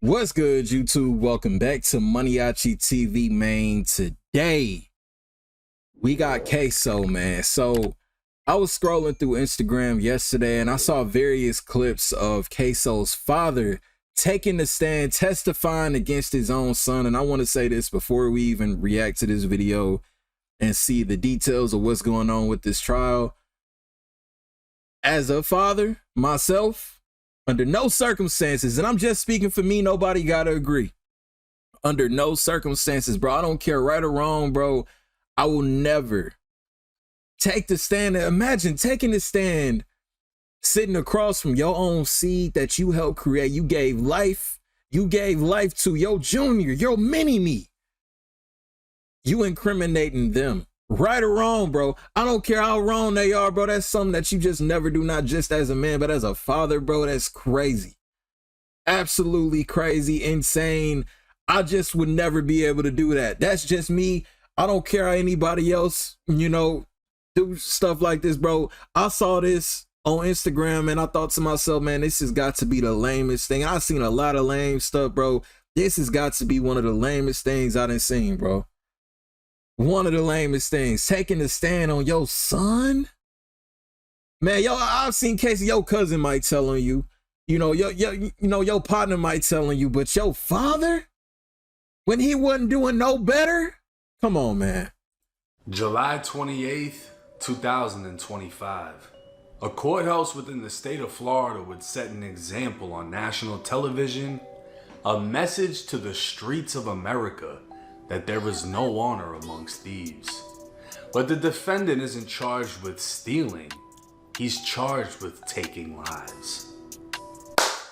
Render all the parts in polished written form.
What's good, YouTube? Welcome back to MANIACITV, man. Today we got Ksoo, man. So I was scrolling through Instagram yesterday and I saw various clips of Ksoo's father taking the stand, testifying against his own son. And I want to say this before we even react to this video and see the details of what's going on with this trial. As a father myself, under no circumstances, and I'm just speaking for me, nobody gotta agree. Under no circumstances, bro, I don't care right or wrong, bro, I will never take the stand. Imagine taking the stand, sitting across from your own seed that you helped create. You gave life to your junior, your mini-me. You incriminating them. Right or wrong, bro. I don't care how wrong they are, bro. That's something that you just never do, not just as a man, but as a father, bro. That's crazy. Absolutely crazy, insane. I just would never be able to do that. That's just me. I don't care how anybody else, you know, do stuff like this, bro. I saw this on Instagram and I thought to myself, man, this has got to be the lamest thing. I've seen a lot of lame stuff, bro. This has got to be one of the lamest things I done seen, bro. One of the lamest things, taking a stand on your son. Man, yo, I've seen cases your cousin might tell on you. You know, your partner might tell on you, but your father, when he wasn't doing no better? Come on, man. July 28th, 2025. A courthouse within the state of Florida would set an example on national television, a message to the streets of America that there is no honor amongst thieves. But the defendant isn't charged with stealing, he's charged with taking lives.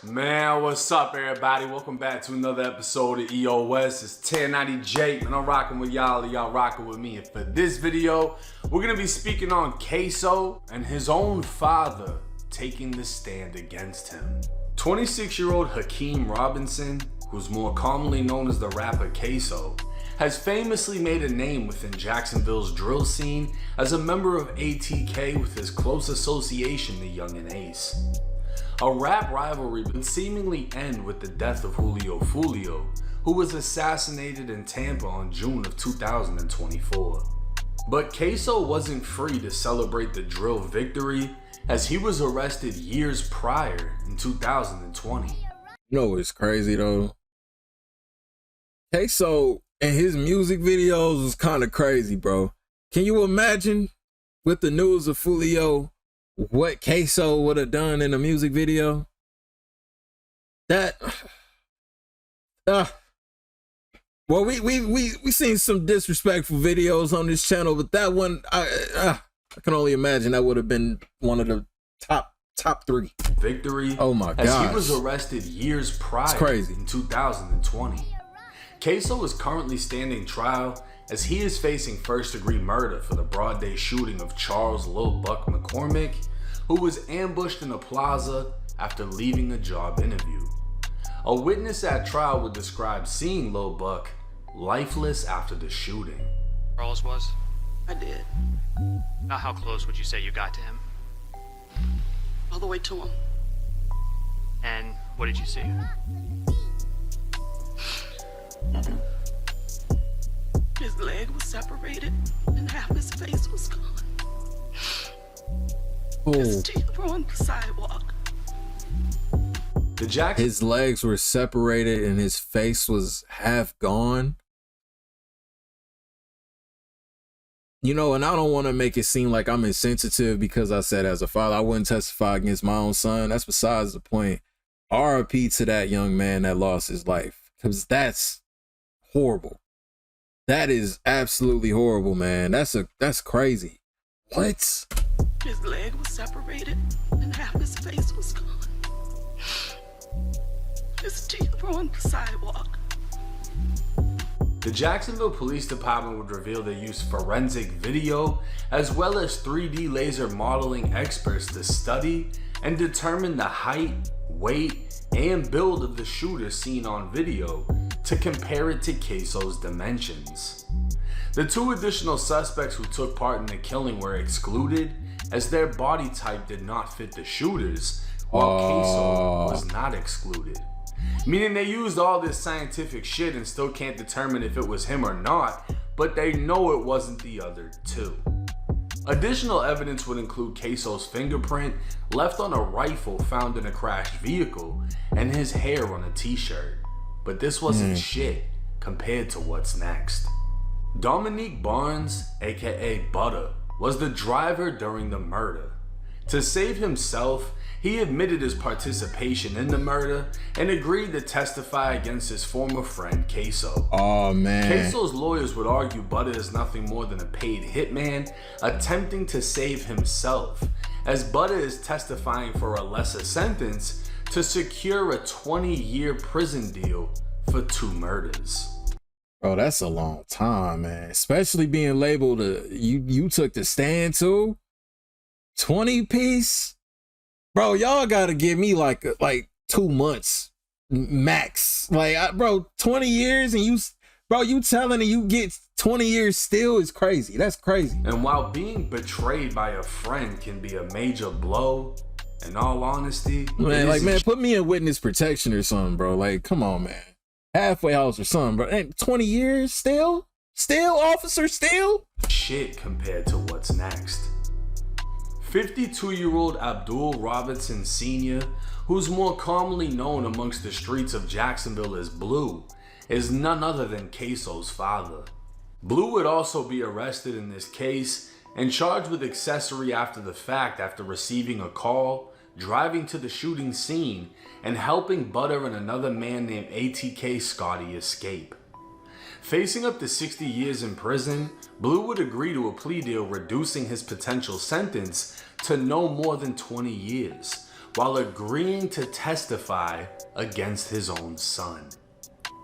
Man, what's up everybody? Welcome back to another episode of EOS. It's 1090 Jake, and I'm rocking with y'all and y'all rocking with me. And for this video, we're gonna be speaking on Ksoo and his own father taking the stand against him. 26-year-old Hakeem Robinson, who's more commonly known as the rapper Ksoo, has famously made a name within Jacksonville's drill scene as a member of ATK with his close association to Young and Ace. A rap rivalry would seemingly end with the death of Julio, who was assassinated in Tampa on June of 2024. But Ksoo wasn't free to celebrate the drill victory, as he was arrested years prior in 2020. You know what's crazy though? Ksoo and his music videos was kind of crazy, bro. Can you imagine with the news of Julio what Ksoo would have done in a music video? That well, we seen some disrespectful videos on this channel, but that one I can only imagine that would have been one of the top three. Victory. Oh my god. As he was arrested years prior in 2020. Ksoo is currently standing trial as he is facing first-degree murder for the broad day shooting of Charles Lil Buck McCormick, who was ambushed in a plaza after leaving a job interview. A witness at trial would describe seeing Lil Buck lifeless after the shooting. Charles was? I did. Now how close would you say you got to him? All the way to him. And what did you see? His leg was separated and half his face was gone. His teeth were on the sidewalk. His legs were separated and his face was half gone. You know, and I don't want to make it seem like I'm insensitive because I said as a father I wouldn't testify against my own son. That's besides the point. RIP to that young man that lost his life, because that's horrible. That is absolutely horrible, man. That's crazy. What? His leg was separated and half his face was gone. His teeth were on the sidewalk. The Jacksonville Police Department would reveal they used forensic video as well as 3D laser modeling experts to study and determine the height, weight, and build of the shooter seen on video to compare it to Ksoo's dimensions. The two additional suspects who took part in the killing were excluded as their body type did not fit the shooters, while Ksoo was not excluded. Meaning they used all this scientific shit and still can't determine if it was him or not, but they know it wasn't the other two. Additional evidence would include Ksoo's fingerprint left on a rifle found in a crashed vehicle and his hair on a t-shirt. But this wasn't shit compared to what's next. Dominique Barnes, aka Butter, was the driver during the murder. To save himself, he admitted his participation in the murder and agreed to testify against his former friend Ksoo. Oh man. Ksoo's lawyers would argue Butter is nothing more than a paid hitman attempting to save himself, as Butter is testifying for a lesser sentence to secure a 20-year prison deal for 2 murders. Bro, that's a long time, man. Especially being labeled you took the stand too. 20 piece. Bro, y'all gotta give me like 2 months max. Bro, 20 years and you telling you get 20 years still is crazy. That's crazy. And while being betrayed by a friend can be a major blow, in all honesty, man, put me in witness protection or something, bro. Like, come on, man. Halfway house or something, bro. And 20 years still, officer, still shit compared to what's next. 52-year-old Abdul Robertson Sr., who's more commonly known amongst the streets of Jacksonville as Blue, is none other than Ksoo's father. Blue would also be arrested in this case and charged with accessory after the fact after receiving a call, driving to the shooting scene, and helping Butter and another man named ATK Scotty escape. Facing up to 60 years in prison, Blue would agree to a plea deal reducing his potential sentence to no more than 20 years, while agreeing to testify against his own son.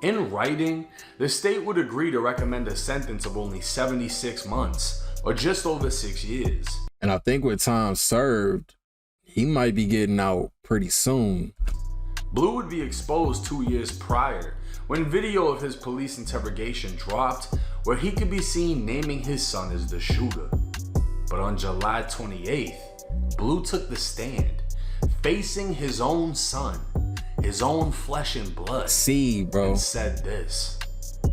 In writing, the state would agree to recommend a sentence of only 76 months, or just over 6 years. And I think with time served, he might be getting out pretty soon. Blue would be exposed 2 years prior, when video of his police interrogation dropped, where he could be seen naming his son as the shooter. But on July 28th, Blue took the stand, facing his own son, his own flesh and blood, and said this.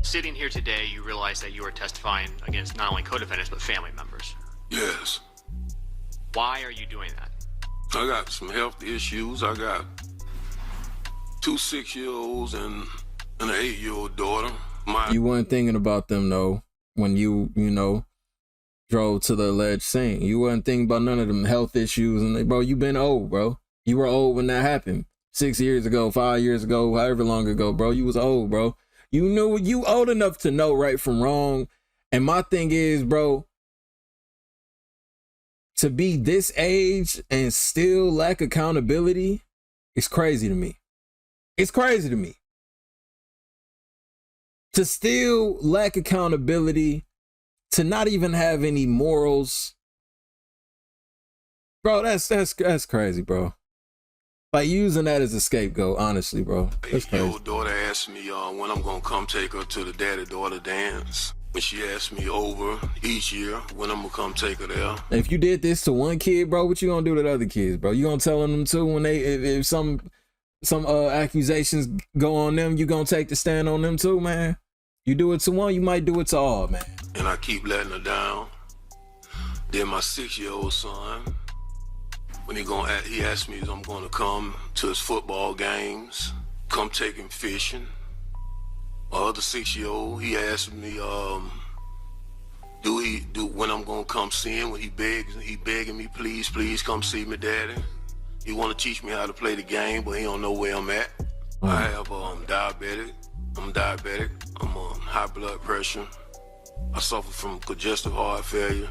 Sitting here today, you realize that you are testifying against not only co-defendants, but family members. Yes. Why are you doing that? I got some health issues. I got 2 6-year-olds and an 8-year-old daughter. You weren't thinking about them though when you drove to the alleged scene. You weren't thinking about none of them health issues. And bro, you been old, bro. You were old when that happened. 6 years ago, 5 years ago, however long ago, bro. You was old, bro. You old enough to know right from wrong. And my thing is, bro, to be this age and still lack accountability, it's crazy to me. It's crazy to me. To still lack accountability, to not even have any morals. Bro, that's crazy, bro. Like using that as a scapegoat, honestly, bro. That's crazy. Your daughter asked me when I'm gonna come take her to the daddy-daughter dance. And she asked me over each year when I'm gonna come take her there. If you did this to one kid, bro, what you gonna do to the other kids, bro? You gonna tell them too when if some accusations go on them, you gonna take the stand on them too, man? You do it to one, you might do it to all, man. And I keep letting her down. Then my 6-year-old son, when he asked me if I'm gonna come to his football games, come take him fishing. My other 6-year-old, he asked me, when I'm gonna come see him, when he begging me, please come see me, daddy. He wanna teach me how to play the game, but he don't know where I'm at. I have diabetic. I'm diabetic. I'm on high blood pressure. I suffer from congestive heart failure.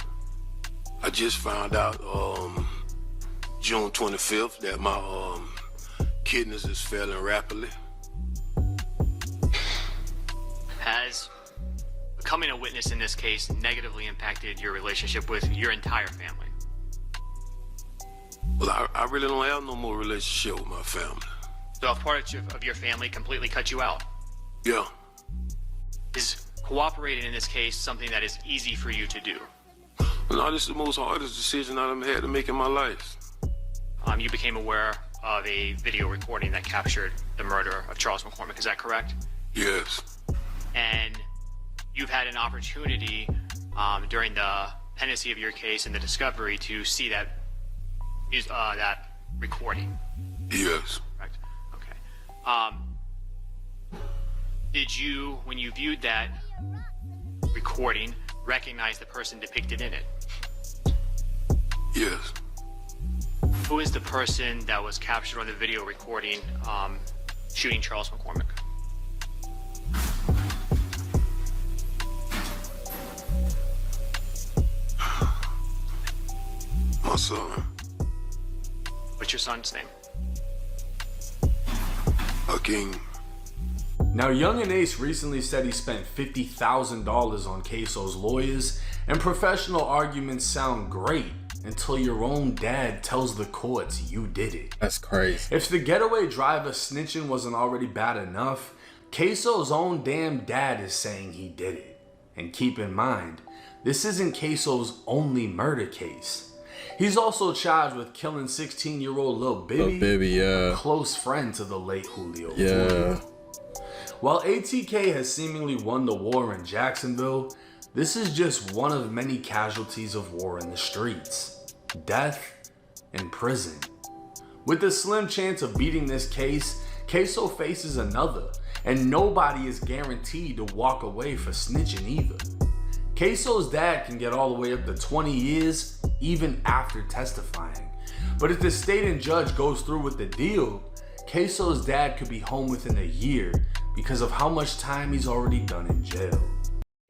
I just found out June 25th that my kidneys is failing rapidly. Has becoming a witness in this case negatively impacted your relationship with your entire family? Well, I really don't have no more relationship with my family. So if part of your family completely cut you out? Yeah. Is cooperating in this case something that is easy for you to do? No, this is the most hardest decision I've ever had to make in my life. You became aware of a video recording that captured the murder of Charles McCormick. Is that correct? Yes. And you've had an opportunity during the pendency of your case and the discovery to see that recording. Yes. Correct. Okay. Did you, when you viewed that recording, recognize the person depicted in it? Yes. Who is the person that was captured on the video recording shooting Charles McCormick? My son. What's your son's name? Hakeem. Now, Young and Ace recently said he spent $50,000 on Ksoo's lawyers, and professional arguments sound great until your own dad tells the courts you did it. That's crazy. If the getaway driver snitching wasn't already bad enough, Ksoo's own damn dad is saying he did it. And keep in mind, this isn't Ksoo's only murder case. He's also charged with killing 16-year-old Lil Bibby, Lil Bibby, yeah. a close friend to the late Julio. Yeah. While ATK has seemingly won the war in Jacksonville, this is just one of many casualties of war in the streets. Death and prison. With a slim chance of beating this case, Ksoo faces another, and nobody is guaranteed to walk away for snitching either. Ksoo's dad can get all the way up to 20 years even after testifying. But if the state and judge goes through with the deal, Ksoo's dad could be home within a year because of how much time he's already done in jail.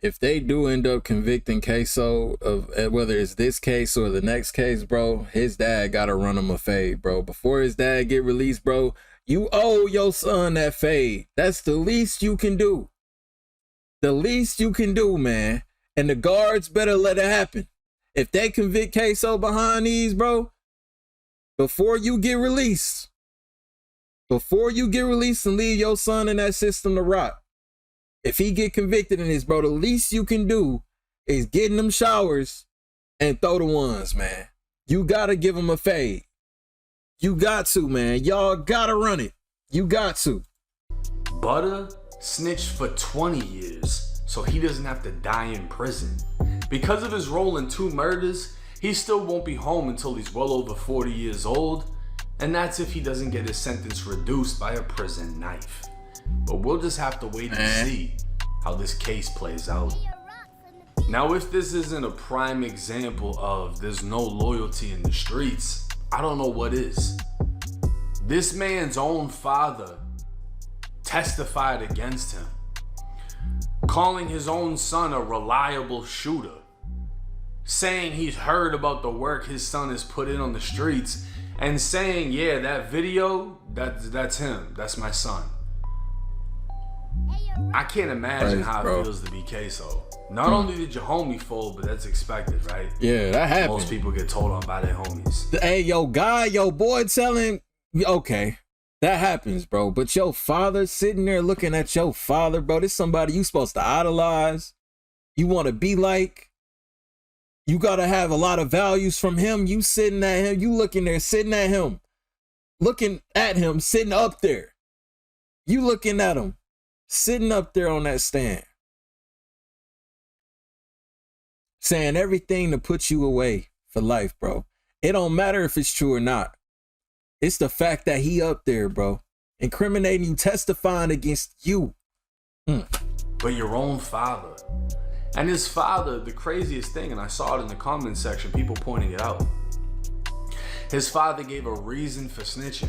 If they do end up convicting Ksoo of whether it's this case or the next case, bro, his dad gotta run him a fade, bro. Before his dad get released, bro, you owe your son that fade. That's the least you can do. The least you can do, man. And the guards better let it happen. If they convict Ksoo behind these, bro, before you get released and leave your son in that system to rot, if he get convicted in this, bro, the least you can do is get in them showers and throw the ones, man. You gotta give him a fade. You got to, man. Y'all gotta run it. You got to. Butter snitched for 20 years so he doesn't have to die in prison. Because of his role in 2 murders, he still won't be home until he's well over 40 years old, and that's if he doesn't get his sentence reduced by a prison knife. But we'll just have to wait and see how this case plays out. Now, if this isn't a prime example of there's no loyalty in the streets, I don't know what is. This man's own father testified against him, calling his own son a reliable shooter, saying he's heard about the work his son has put in on the streets, and saying, yeah, that video, that's him, that's my son. I can't imagine how it feels to be Ksoo. Not only did your homie fold, but that's expected, right? Yeah, that happens. Most people get told on by their homies. Hey, yo, boy telling, okay, that happens, bro. But your father sitting there looking at your father, bro, this somebody you supposed to idolize. You want to be like. You got to have a lot of values from him. You sitting at him, you looking there, sitting at him, sitting up there. You looking at him, sitting up there on that stand, saying everything to put you away for life, bro. It don't matter if it's true or not. It's the fact that he up there, bro, incriminating you, testifying against you. But your own father. And his father, the craziest thing, and I saw it in the comments section, people pointing it out. His father gave a reason for snitching.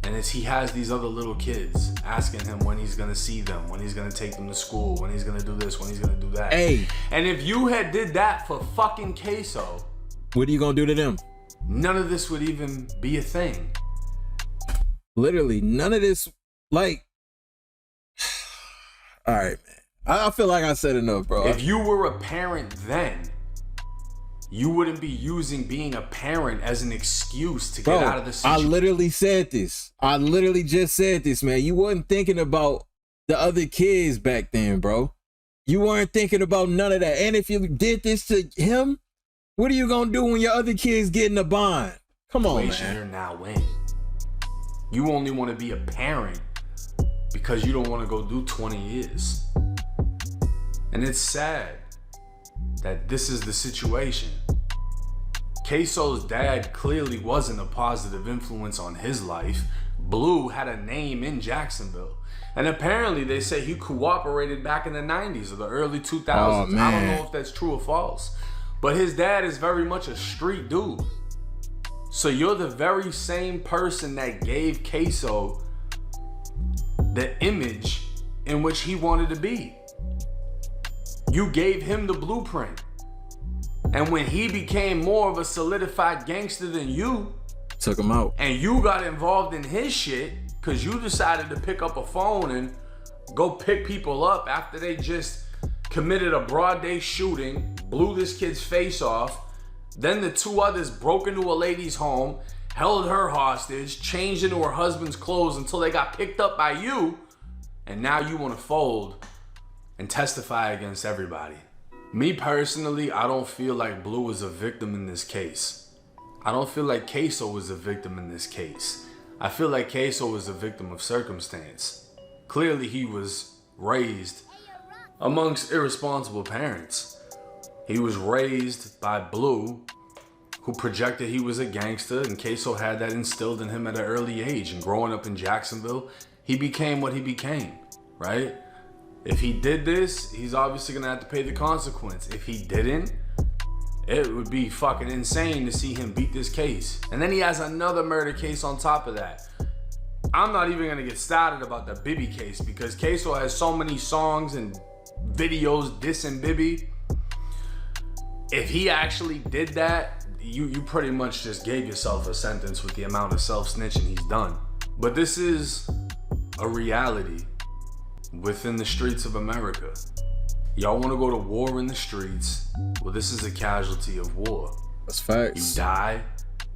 And he has these other little kids asking him when he's gonna see them, when he's gonna take them to school, when he's gonna do this, when he's gonna do that. Hey. And if you had did that for fucking Ksoo, what are you gonna do to them? None of this would even be a thing. Literally, none of this, like, all right, man. I feel like I said enough, bro. If you were a parent then, you wouldn't be using being a parent as an excuse to get out of the situation. I literally said this. I literally just said this, man. You wasn't thinking about the other kids back then, bro. You weren't thinking about none of that. And if you did this to him, what are you gonna do when your other kids get in a bond? Come on, man. You're now in. You only want to be a parent because you don't want to go do 20 years. And it's sad that this is the situation. Ksoo's dad clearly wasn't a positive influence on his life. Blue had a name in Jacksonville. And apparently they say he cooperated back in the 90s or the early 2000s. Oh, man. I don't know if that's true or false. But his dad is very much a street dude. So you're the very same person that gave Ksoo the image in which he wanted to be. You gave him the blueprint. And when he became more of a solidified gangster than you, took him out. And you got involved in his shit because you decided to pick up a phone and go pick people up after they just committed a broad day shooting, blew this kid's face off. Then the two others broke into a lady's home, held her hostage, changed into her husband's clothes until they got picked up by you. And now you want to fold and testify against everybody. Me personally, I don't feel like Blue is a victim in this case. I don't feel like Ksoo is a victim in this case. I feel like Ksoo is a victim of circumstance. Clearly he was raised amongst irresponsible parents. He was raised by Blue, who projected he was a gangster, and Ksoo had that instilled in him at an early age. And growing up in Jacksonville, he became what he became, right? If he did this, he's obviously gonna have to pay the consequence. If he didn't, it would be fucking insane to see him beat this case. And then he has another murder case on top of that. I'm not even gonna get started about the Bibby case because Ksoo has so many songs and videos dissing Bibby. If he actually did that, you pretty much just gave yourself a sentence with the amount of self-snitching he's done. But this is a reality within the streets of America. Y'all want to go to war in the streets? Well, this is a casualty of war. That's facts. You die,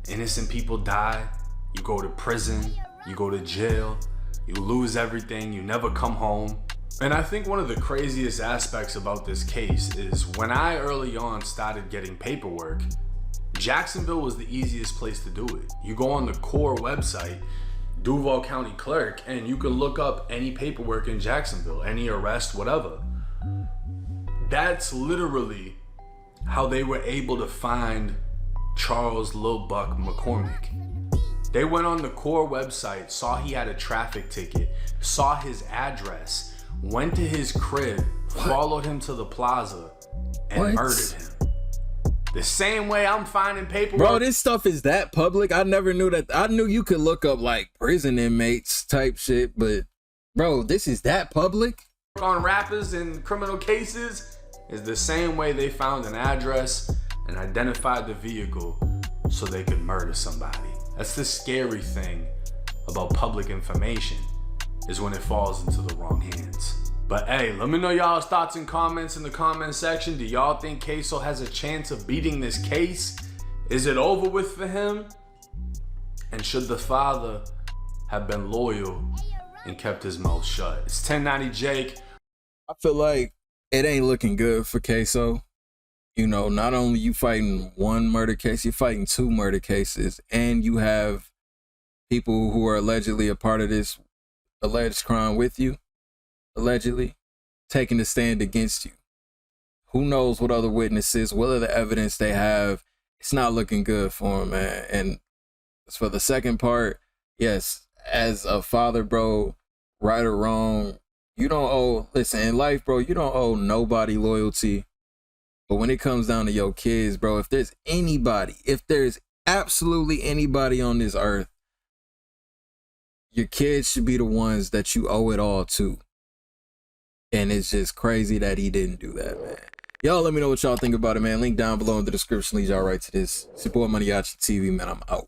innocent people die, you go to prison, you go to jail, you lose everything, you never come home. And I think one of the craziest aspects about this case is when I early on started getting paperwork, Jacksonville was the easiest place to do it. You go on the core website, Duval County Clerk, and you can look up any paperwork in Jacksonville, any arrest, whatever. That's literally how they were able to find Charles Lil Buck McCormick. They went on the core website, saw he had a traffic ticket, saw his address, went to his crib, followed him to the plaza, and murdered him. The same way I'm finding paperwork. Bro, this stuff is that public. I never knew that. I knew you could look up like prison inmates type shit, but bro, this is that public? On rappers and criminal cases is the same way they found an address and identified the vehicle so they could murder somebody. That's the scary thing about public information, is when it falls into the wrong hands. But hey, let me know y'all's thoughts and comments in the comment section. Do y'all think Ksoo has a chance of beating this case? Is it over with for him? And should the father have been loyal and kept his mouth shut? It's 1090 Jake. I feel like it ain't looking good for Ksoo. You know, not only you fighting one murder case, you're fighting two murder cases, and you have people who are allegedly a part of this alleged crime with you, allegedly, taking a stand against you. Who knows what other witnesses, what other evidence they have. It's not looking good for him, man. And as for the second part, yes, as a father, bro, right or wrong, you don't owe, listen, in life, bro, you don't owe nobody loyalty. But when it comes down to your kids, bro, if there's absolutely anybody on this earth, your kids should be the ones that you owe it all to. And it's just crazy that he didn't do that, man. Y'all let me know what y'all think about it, man. Link down below in the description leads y'all right to this. It's your boy MANIACITV, man. I'm out.